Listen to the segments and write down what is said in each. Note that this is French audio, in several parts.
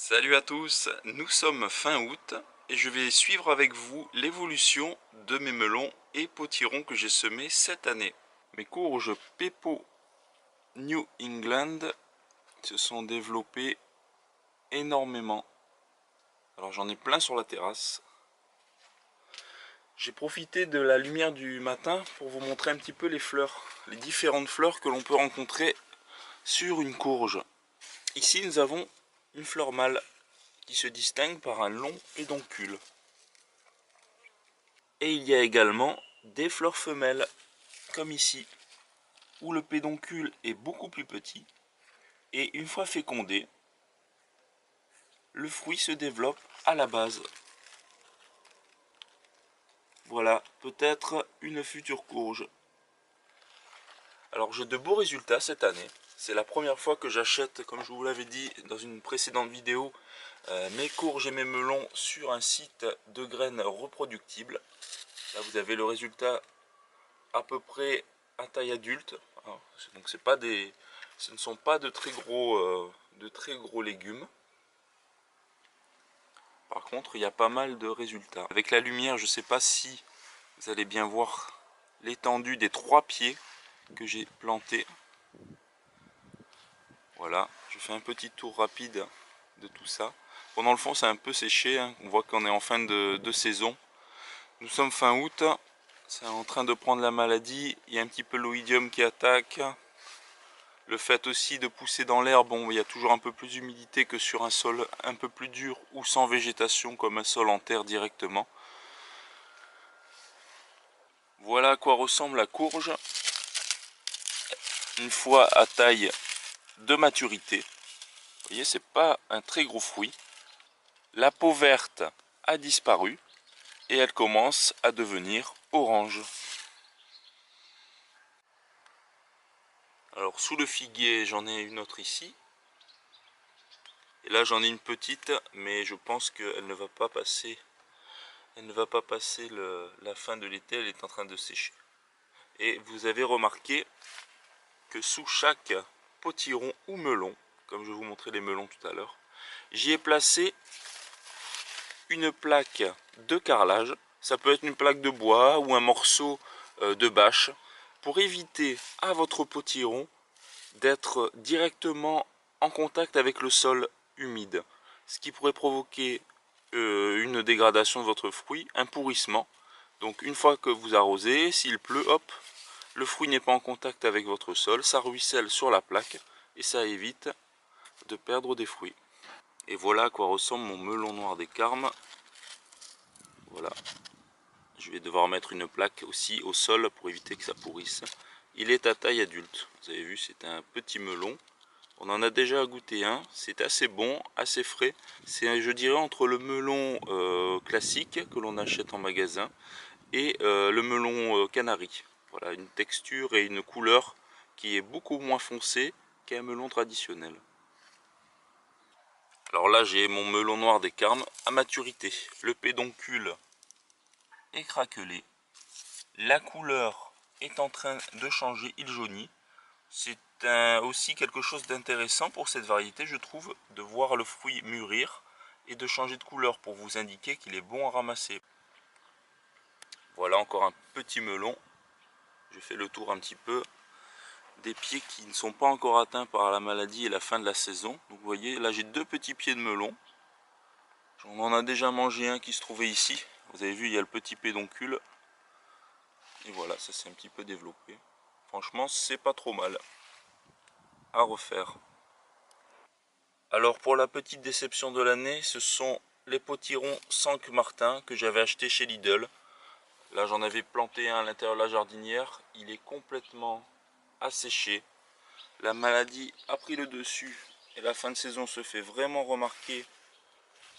Salut à tous, nous sommes fin août et je vais suivre avec vous l'évolution de mes melons et potirons que j'ai semés cette année. Mes courges Pepo New England se sont développées énormément. Alors j'en ai plein sur la terrasse. J'ai profité de la lumière du matin pour vous montrer un petit peu les fleurs, les différentes fleurs que l'on peut rencontrer sur une courge. Ici nous avons une fleur mâle qui se distingue par un long pédoncule. Et il y a également des fleurs femelles, comme ici, où le pédoncule est beaucoup plus petit. Et une fois fécondé, le fruit se développe à la base. Voilà, peut-être une future courge. Alors j'ai de beaux résultats cette année. C'est la première fois que j'achète, comme je vous l'avais dit dans une précédente vidéo, mes courges et mes melons sur un site de graines reproductibles. Là vous avez le résultat à peu près à taille adulte. Donc ce ne sont pas de très gros légumes. Par contre, il y a pas mal de résultats. Avec la lumière, je ne sais pas si vous allez bien voir l'étendue des 3 pieds que j'ai plantés. Voilà, je fais un petit tour rapide de tout ça. Bon, dans le fond, c'est un peu séché, hein. On voit qu'on est en fin de saison. Nous sommes fin août, c'est en train de prendre la maladie. Il y a un petit peu l'oïdium qui attaque. Le fait aussi de pousser dans l'herbe, bon, il y a toujours un peu plus d'humidité que sur un sol un peu plus dur ou sans végétation comme un sol en terre directement. Voilà à quoi ressemble la courge une fois à taille de maturité. Vous voyez, c'est pas un très gros fruit. La peau verte a disparu et elle commence à devenir orange. Alors sous le figuier, j'en ai une autre ici. Et là j'en ai une petite, mais je pense qu'elle ne va pas passer. Elle ne va pas passer la fin de l'été, elle est en train de sécher. Et vous avez remarqué que sous chaque potiron ou melon, comme je vous montrais les melons tout à l'heure, j'y ai placé une plaque de carrelage. Ça peut être une plaque de bois ou un morceau de bâche pour éviter à votre potiron d'être directement en contact avec le sol humide, ce qui pourrait provoquer une dégradation de votre fruit, un pourrissement. Donc une fois que vous arrosez, s'il pleut, hop, le fruit n'est pas en contact avec votre sol, ça ruisselle sur la plaque et ça évite de perdre des fruits. Et voilà à quoi ressemble mon melon noir des Carmes. Voilà, je vais devoir mettre une plaque aussi au sol pour éviter que ça pourrisse. Il est à taille adulte, vous avez vu, c'est un petit melon. On en a déjà goûté un, c'est assez bon, assez frais. C'est, je dirais, entre le melon classique que l'on achète en magasin et le melon canari. Voilà, une texture et une couleur qui est beaucoup moins foncée qu'un melon traditionnel. Alors là, j'ai mon melon noir des Carmes à maturité. Le pédoncule est craquelé. La couleur est en train de changer, il jaunit. C'est aussi quelque chose d'intéressant pour cette variété, je trouve, de voir le fruit mûrir et de changer de couleur pour vous indiquer qu'il est bon à ramasser. Voilà encore un petit melon. Je fais le tour un petit peu des pieds qui ne sont pas encore atteints par la maladie et la fin de la saison. Donc vous voyez, là j'ai 2 petits pieds de melon. On en a déjà mangé un qui se trouvait ici. Vous avez vu, il y a le petit pédoncule. Et voilà, ça s'est un petit peu développé. Franchement, c'est pas trop mal à refaire. Alors pour la petite déception de l'année, ce sont les potirons Sankt Martin que j'avais acheté chez Lidl. Là j'en avais planté un à l'intérieur de la jardinière. Il est complètement asséché. La maladie a pris le dessus et la fin de saison se fait vraiment remarquer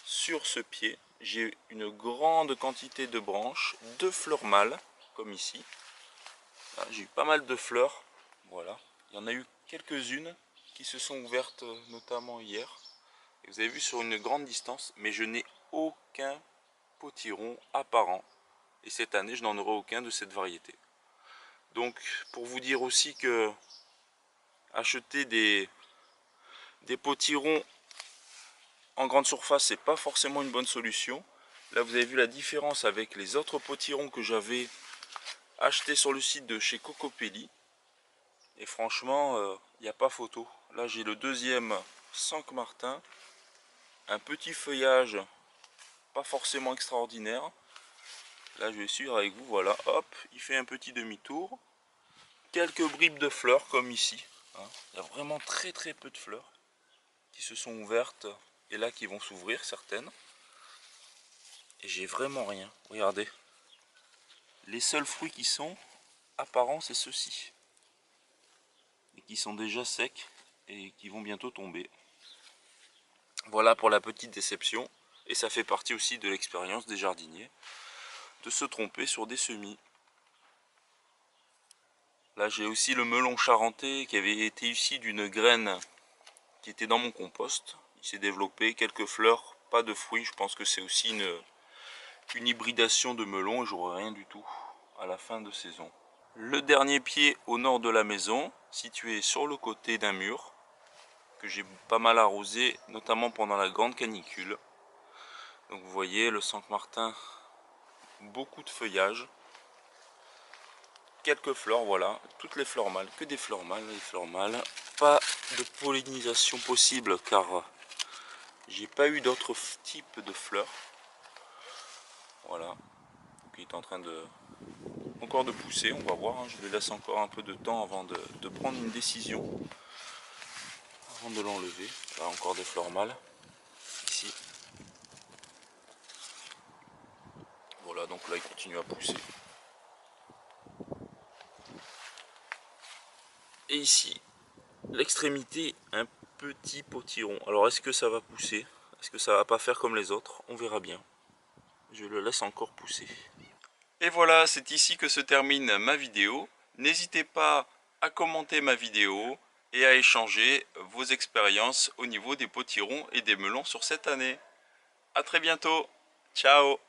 sur ce pied. J'ai une grande quantité de branches, de fleurs mâles, comme ici. J'ai eu pas mal de fleurs, voilà. Il y en a eu quelques-unes qui se sont ouvertes notamment hier. Et vous avez vu sur une grande distance, mais je n'ai aucun potiron apparent. Et cette année, je n'en aurai aucun de cette variété. Donc, pour vous dire aussi que acheter des potirons en grande surface, c'est pas forcément une bonne solution. Là, vous avez vu la différence avec les autres potirons que j'avais achetés sur le site de chez Cocopelli. Et franchement, il n'y a pas photo. Là, j'ai le deuxième Sankt Martin. Un petit feuillage, pas forcément extraordinaire. Là, je vais suivre avec vous. Voilà, hop, il fait un petit demi-tour. Quelques bribes de fleurs, comme ici. Il y a vraiment très peu de fleurs qui se sont ouvertes et là qui vont s'ouvrir, certaines. Et j'ai vraiment rien. Regardez. Les seuls fruits qui sont apparents, c'est ceux-ci. Et qui sont déjà secs et qui vont bientôt tomber. Voilà pour la petite déception. Et ça fait partie aussi de l'expérience des jardiniers, de se tromper sur des semis. Là j'ai aussi le melon charentais qui avait été issu d'une graine qui était dans mon compost. Il s'est développé, quelques fleurs, pas de fruits. Je pense que c'est aussi une hybridation de melon et j'aurai rien du tout à la fin de saison. Le dernier pied au nord de la maison, situé sur le côté d'un mur, que j'ai pas mal arrosé, notamment pendant la grande canicule. Donc vous voyez le Sankt Martin, beaucoup de feuillage, quelques fleurs, voilà, toutes les fleurs mâles, que des fleurs mâles, pas de pollinisation possible car j'ai pas eu d'autres types de fleurs. Voilà, donc il est en train de encore de pousser, on va voir, hein. Je lui laisse encore un peu de temps avant de prendre une décision, avant de l'enlever. Là encore des fleurs mâles, ici. Voilà, donc là il continue à pousser. Et ici, l'extrémité, un petit potiron. Alors est-ce que ça va pousser? Est-ce que ça va pas faire comme les autres? On verra bien. Je le laisse encore pousser. Et voilà, c'est ici que se termine ma vidéo. N'hésitez pas à commenter ma vidéo et à échanger vos expériences au niveau des potirons et des melons sur cette année. A très bientôt. Ciao.